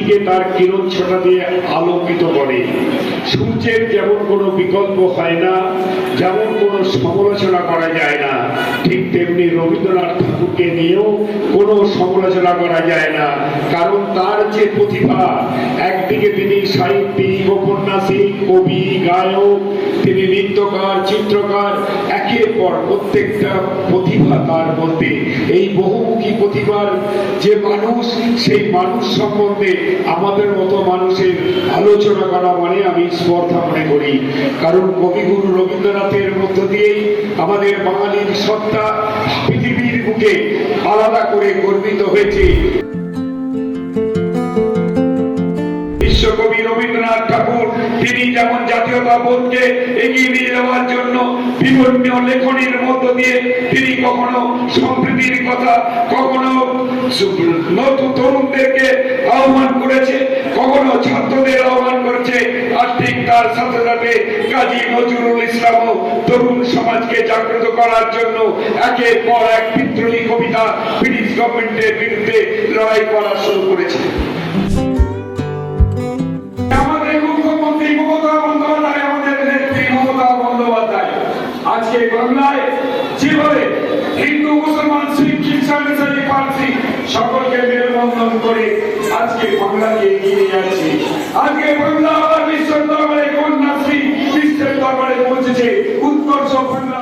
পৃথিবীকে তার কিরণ ছটা দিয়ে আলোকিত করে। সূর্যের যেমন কোনো বিকল্প হয় না, যেমন কোনো সমালোচনা করা যায় না, ঠিক তেমনি রবীন্দ্রনাথ ঠাকুরকে নিয়েও কোনো সমালোচনা করা যায় না। কারণ তার যে প্রতিভা, একদিকে তিনি সাহিত্যিক, ঔপন্যাসিক, কবি, গায়ক, তিনি নৃত্যকার, চিত্রকার, একের পর প্রত্যেকটা প্রতিভা তার মধ্যে। এই বহুমুখী প্রতিভার যে মানুষ, সেই মানুষ সম্বন্ধে আমাদের মতো মানুষের আলোচনা করা মানে আমি স্পর্ধা মনে করি। কারণ কবিগুরু রবীন্দ্রনাথের মধ্য দিয়েই আমাদের বাঙালির সত্তা পৃথিবীর বুকে আলাদা করে গর্বিত হয়েছে। বিশ্বকবি রবীন্দ্রনাথ ঠাকুর তিনি যেমন জাতীয়তাবোধকে এগিয়ে নিয়ে যাওয়ার জন্য বিভিন্ন লেখনীর মধ্য দিয়ে তিনি কখনো সম্প্রীতির কথা, কখনো নতুন তরুণদেরকে আহ্বান করেছে, কখনো ছাত্রদের আহ্বান করেছে, আর ঠিক তার সাথে সাথে কাজী নজরুল ইসলামও তরুণ সমাজকে জাগ্রত করার জন্য একের পর এক বিদ্রোহী কবিতা ব্রিটিশ গভর্নমেন্টের বিরুদ্ধে লড়াই করা শুরু করেছে। আজকে বাংলায় যেভাবে হিন্দু, মুসলমান, শিখ, খ্রিস্টান, ইসাই, পারসি সকলকে মেলবন্ধন করে আজকে বাংলাকে এগিয়ে নিয়ে যাচ্ছে। আজকে বাংলা আবার বিশ্বের দরবারে কন্যাশ্রী বিশ্বের দরবারে পৌঁছেছে। উৎকর্ষ বাংলা।